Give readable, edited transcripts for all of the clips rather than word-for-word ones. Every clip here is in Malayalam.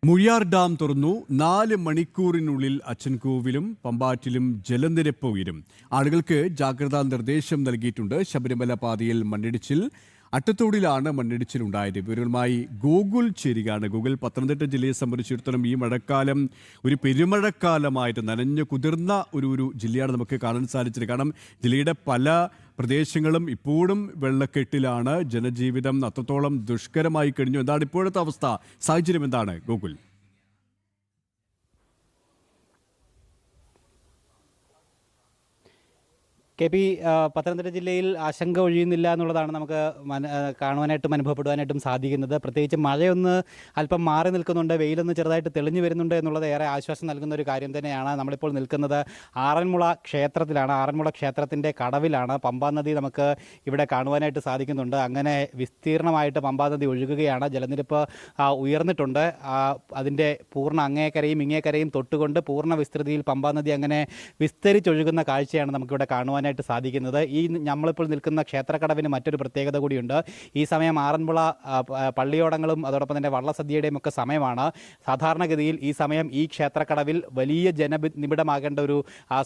മുഴിയാർ ഡാം തുറന്നു. 4 മണിക്കൂറിനുള്ളിൽ അച്ചൻകോവിലും പമ്പാറ്റിലും ജലനിരപ്പ് ഉയരും. ആളുകൾക്ക് ജാഗ്രതാ നിർദ്ദേശം നൽകിയിട്ടുണ്ട്. ശബരിമല പാതയിൽ മണ്ണിടിച്ചിൽ, അട്ടത്തോടിലാണ് മണ്ണിടിച്ചിലുണ്ടായത്. വിവരങ്ങളുമായി ഗൂഗിൾ ചേരുകയാണ്. ഗൂഗിൾ, പത്തനംതിട്ട ജില്ലയെ സംബന്ധിച്ചിടത്തോളം ഈ മഴക്കാലം ഒരു പെരുമഴക്കാലമായിട്ട് നനഞ്ഞു കുതിർന്ന ഒരു ജില്ലയാണ് നമുക്ക് കാണാൻ സാധിച്ചത്. കാരണം ജില്ലയുടെ പല പ്രദേശങ്ങളും ഇപ്പോഴും വെള്ളക്കെട്ടിലാണ്. ജനജീവിതം അത്രത്തോളം ദുഷ്കരമായി കഴിഞ്ഞു. എന്താണ് ഇപ്പോഴത്തെ അവസ്ഥ, സാഹചര്യം എന്താണ് ഗൂഗിൾ? കെ പി, പത്തനംതിട്ട ജില്ലയിൽ ആശങ്ക ഒഴിയുന്നില്ല എന്നുള്ളതാണ് നമുക്ക് കാണുവാനായിട്ടും അനുഭവപ്പെടുവാനായിട്ടും സാധിക്കുന്നത്. പ്രത്യേകിച്ച് മഴയൊന്ന് അല്പം മാറി നിൽക്കുന്നുണ്ട്, വെയിലൊന്ന് ചെറുതായിട്ട് തെളിഞ്ഞു വരുന്നുണ്ട് എന്നുള്ളത് ഏറെ ആശ്വാസം നൽകുന്ന ഒരു കാര്യം തന്നെയാണ്. നമ്മളിപ്പോൾ നിൽക്കുന്നത് ആറന്മുള ക്ഷേത്രത്തിലാണ്. ആറന്മുള ക്ഷേത്രത്തിൻ്റെ കടവിലാണ്. പമ്പാ നദി നമുക്ക് ഇവിടെ കാണുവാനായിട്ട് സാധിക്കുന്നുണ്ട്. അങ്ങനെ വിസ്തീർണമായിട്ട് പമ്പാ നദി ഒഴുകുകയാണ്. ജലനിരപ്പ് ഉയർന്നിട്ടുണ്ട്. അതിൻ്റെ പൂർണ്ണ അങ്ങേക്കരയും ഇങ്ങേക്കരയും തൊട്ടുകൊണ്ട് പൂർണ്ണ വിസ്തൃതിയിൽ പമ്പാ നദി അങ്ങനെ വിസ്തരിച്ചൊഴുകുന്ന കാഴ്ചയാണ് നമുക്കിവിടെ കാണുവാനായിട്ട് സാധിക്കുന്നത്. ഈ നമ്മളിപ്പോൾ നിൽക്കുന്ന ക്ഷേത്രക്കടവിന് മറ്റൊരു പ്രത്യേകത കൂടിയുണ്ട്. ഈ സമയം ആറന്മുള പള്ളിയോടങ്ങളും അതോടൊപ്പം തന്നെ വള്ളസദ്യയുടെയും ഒക്കെ സമയമാണ്. സാധാരണഗതിയിൽ ഈ സമയം ഈ ക്ഷേത്രക്കടവിൽ വലിയ ജനനിബിഡമാകേണ്ട ഒരു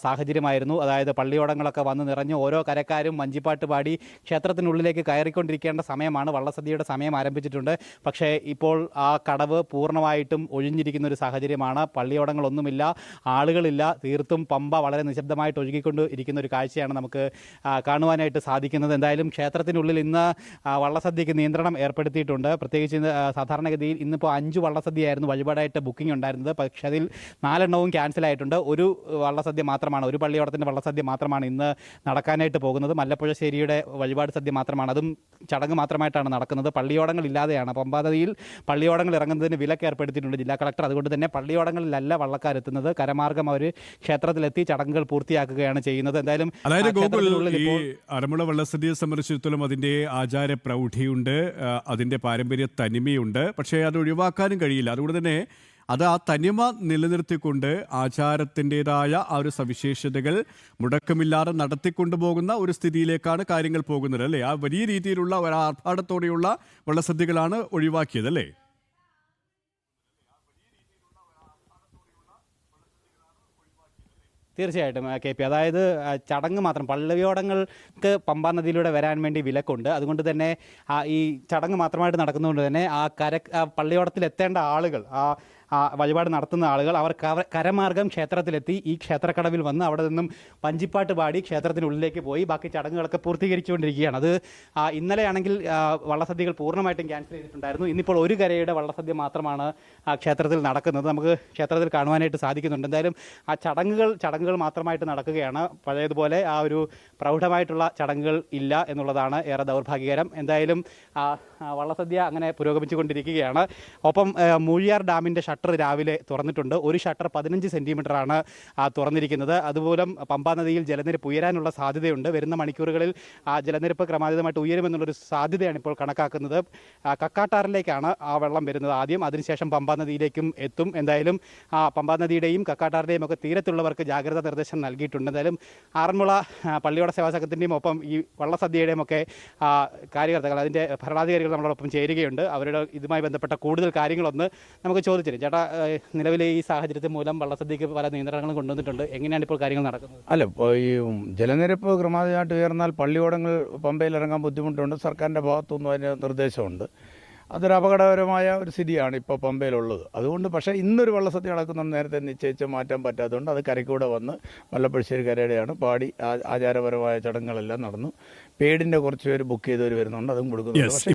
സാഹചര്യമായിരുന്നു. അതായത് പള്ളിയോടങ്ങളൊക്കെ വന്ന് നിറഞ്ഞ് ഓരോ കരക്കാരും വഞ്ചിപ്പാട്ട് പാടി ക്ഷേത്രത്തിനുള്ളിലേക്ക് കയറിക്കൊണ്ടിരിക്കേണ്ട സമയമാണ്. വള്ളസദ്യയുടെ സമയം ആരംഭിച്ചിട്ടുണ്ട്. പക്ഷേ ഇപ്പോൾ ആ കടവ് പൂർണ്ണമായിട്ടും ഒഴിഞ്ഞിരിക്കുന്ന ഒരു സാഹചര്യമാണ്. പള്ളിയോടങ്ങളൊന്നുമില്ല, ആളുകളില്ല. തീർത്തും പമ്പ വളരെ നിശബ്ദമായിട്ട് ഒഴുകിക്കൊണ്ട് ഇരിക്കുന്ന ഒരു കാഴ്ചയാണ് നമുക്ക് കാണുവാനായിട്ട് സാധിക്കുന്നത്. എന്തായാലും ക്ഷേത്രത്തിനുള്ളിൽ ഇന്ന് വള്ളസദ്യക്ക് നിയന്ത്രണം ഏർപ്പെടുത്തിയിട്ടുണ്ട്. പ്രത്യേകിച്ച് സാധാരണഗതിയിൽ ഇന്നിപ്പോൾ 5 വള്ളസദ്യയായിരുന്നു വഴിപാടായിട്ട് ബുക്കിംഗ് ഉണ്ടായിരുന്നത്. പക്ഷേ അതിൽ 4 എണ്ണവും ക്യാൻസലായിട്ടുണ്ട്. ഒരു വള്ളസദ്യ മാത്രമാണ്, ഒരു പള്ളിയോടത്തിൻ്റെ വള്ളസദ്യ മാത്രമാണ് ഇന്ന് നടക്കാനായിട്ട് പോകുന്നത്. മല്ലപ്പുഴശ്ശേരിയുടെ വഴിപാട് സദ്യ മാത്രമാണ്, അതും ചടങ്ങ് മാത്രമായിട്ടാണ് നടക്കുന്നത്. പള്ളിയോടങ്ങൾ ഇല്ലാതെയാണ്. പമ്പാ നദിയിൽ പള്ളിയോടങ്ങൾ ഇറങ്ങുന്നതിന് വിലക്ക് ഏർപ്പെടുത്തിയിട്ടുണ്ട് ജില്ലാ കളക്ടർ. അതുകൊണ്ട് തന്നെ പള്ളിയോടങ്ങളിലല്ല വള്ളക്കാരെത്തുന്നത്. കരമാർഗം അവർ ക്ഷേത്രത്തിലെത്തി ചടങ്ങുകൾ പൂർത്തിയാക്കുകയാണ് ചെയ്യുന്നത്. എന്തായാലും അതായത് ഗൂഗിൾ, ഈ ആറന്മുള വള്ളസദ്യയെ സംബന്ധിച്ചിടത്തോളം അതിൻ്റെ ആചാര പ്രൗഢിയുണ്ട്, അതിൻ്റെ പാരമ്പര്യ തനിമയുണ്ട്. പക്ഷേ അത് ഒഴിവാക്കാനും കഴിയില്ല. അതുകൊണ്ട് തന്നെ അത് ആ തനിമ നിലനിർത്തിക്കൊണ്ട് ആചാരത്തിൻ്റെതായ ആ ഒരു സവിശേഷതകൾ മുടക്കമില്ലാതെ നടത്തിക്കൊണ്ടുപോകുന്ന ഒരു സ്ഥിതിയിലേക്കാണ് കാര്യങ്ങൾ പോകുന്നത്, അല്ലേ? ആ വലിയ രീതിയിലുള്ള ഒരു ആർഭാടത്തോടെയുള്ള വള്ളസദ്യകളാണ് ഒഴിവാക്കിയത്, അല്ലേ? തീർച്ചയായിട്ടും കെ പി, അതായത് ചടങ്ങ് മാത്രം, പള്ളിയോടങ്ങൾക്ക് പമ്പാ നദിയിലൂടെ വരാൻ വേണ്ടി വിലക്കുണ്ട്. അതുകൊണ്ട് തന്നെ ഈ ചടങ്ങ് മാത്രമായിട്ട് നടക്കുന്നതുകൊണ്ട് തന്നെ പള്ളിയോടത്തിൽ എത്തേണ്ട ആളുകൾ, വഴിപാട് നടത്തുന്ന ആളുകൾ അവർ കരമാർഗം ക്ഷേത്രത്തിലെത്തി ഈ ക്ഷേത്രക്കടവിൽ വന്ന് അവിടെ നിന്നും വഞ്ചിപ്പാട്ട് പാടി ക്ഷേത്രത്തിനുള്ളിലേക്ക് പോയി ബാക്കി ചടങ്ങുകളൊക്കെ പൂർത്തീകരിച്ചുകൊണ്ടിരിക്കുകയാണ്. അത് ഇന്നലെയാണെങ്കിൽ വള്ളസദ്യകൾ പൂർണ്ണമായിട്ടും ക്യാൻസൽ ചെയ്തിട്ടുണ്ടായിരുന്നു. ഇന്നിപ്പോൾ ഒരു കരയുടെ വള്ളസദ്യ മാത്രമാണ് ക്ഷേത്രത്തിൽ നടക്കുന്നത്. നമുക്ക് ക്ഷേത്രത്തിൽ കാണുവാനായിട്ട് സാധിക്കുന്നുണ്ട്. എന്തായാലും ആ ചടങ്ങുകൾ മാത്രമായിട്ട് നടക്കുകയാണ്. പഴയതുപോലെ ആ ഒരു പ്രൗഢമായിട്ടുള്ള ചടങ്ങുകൾ ഇല്ല എന്നുള്ളതാണ് ഏറെ ദൗർഭാഗ്യകരം. എന്തായാലും വള്ളസദ്യ അങ്ങനെ പുരോഗമിച്ചുകൊണ്ടിരിക്കുകയാണ്. ഒപ്പം മൂഴിയാർ ഡാമിൻ്റെ ഷട്ടർ രാവിലെ തുറന്നിട്ടുണ്ട്. ഒരു ഷട്ടർ 15 സെൻറ്റിമീറ്ററാണ് തുറന്നിരിക്കുന്നത്. അതുമൂലം പമ്പാ നദിയിൽ ജലനിരപ്പ് ഉയരാനുള്ള സാധ്യതയുണ്ട്. വരുന്ന മണിക്കൂറുകളിൽ ജലനിരപ്പ് ക്രമാതീതമായിട്ട് ഉയരുമെന്നുള്ളൊരു സാധ്യതയാണ് ഇപ്പോൾ കണക്കാക്കുന്നത്. കക്കാട്ടാറിലേക്കാണ് ആ വെള്ളം വരുന്നത് ആദ്യം, അതിനുശേഷം പമ്പാ നദിയിലേക്കും എത്തും. എന്തായാലും പമ്പാ നദിയുടെയും കക്കാട്ടാറിൻ്റെയും ഒക്കെ തീരത്തുള്ളവർക്ക് ജാഗ്രതാ നിർദ്ദേശം നൽകിയിട്ടുണ്ട്. എന്തായാലും ആറന്മുള പള്ളിയോട സേവാ സംഘത്തിൻ്റെയും ഒപ്പം ഈ വള്ളസദ്യയുടെയും ഒക്കെ കാര്യകർത്താക്കൾ, അതിൻ്റെ ഭരണാധികാരികൾ നമ്മളോടൊപ്പം ചേരുകയുണ്ട്. അവരുടെ ഇതുമായി ബന്ധപ്പെട്ട കൂടുതൽ കാര്യങ്ങളൊന്ന് നമുക്ക് ചോദിച്ചിരും. ചേട്ടാ, നിലവിലെ ഈ സാഹചര്യത്തിൽ മൂലം വള്ളസദ്യക്ക് പല നിയന്ത്രണങ്ങളും കൊണ്ടുവന്നിട്ടുണ്ട്. എങ്ങനെയാണ് ഇപ്പോൾ കാര്യങ്ങൾ നടക്കുന്നത്? അല്ല, ഇപ്പോൾ ഈ ജലനിരപ്പ് ക്രമാതീതമായിട്ട് ഉയർന്നാൽ പള്ളിയോടങ്ങൾ പമ്പയിൽ ഇറങ്ങാൻ ബുദ്ധിമുട്ടുണ്ട്. സർക്കാരിൻ്റെ ഭാഗത്തുനിന്നും അതിന് നിർദ്ദേശമുണ്ട്. അതൊരു അപകടകരമായ ഒരു സ്ഥിതിയാണ് ഇപ്പോൾ പമ്പയിലുള്ളത്. അതുകൊണ്ട് പക്ഷേ ഇന്നൊരു വള്ളസദ്യ നടക്കുന്നത് നേരത്തെ നിശ്ചയിച്ച് മാറ്റാൻ പറ്റാത്തതുകൊണ്ട് അത് കരയ്ക്കൂടെ വന്ന് മല്ലപ്പുഴശ്ശേരി കരയുടെയാണ് പാടി ആചാരപരമായ ചടങ്ങുകളെല്ലാം നടന്നു. പേടിൻ്റെ കുറച്ച് പേര് ബുക്ക് ചെയ്തവർ വരുന്നുണ്ട്, അതും കൊടുക്കുന്നുണ്ട്. പക്ഷേ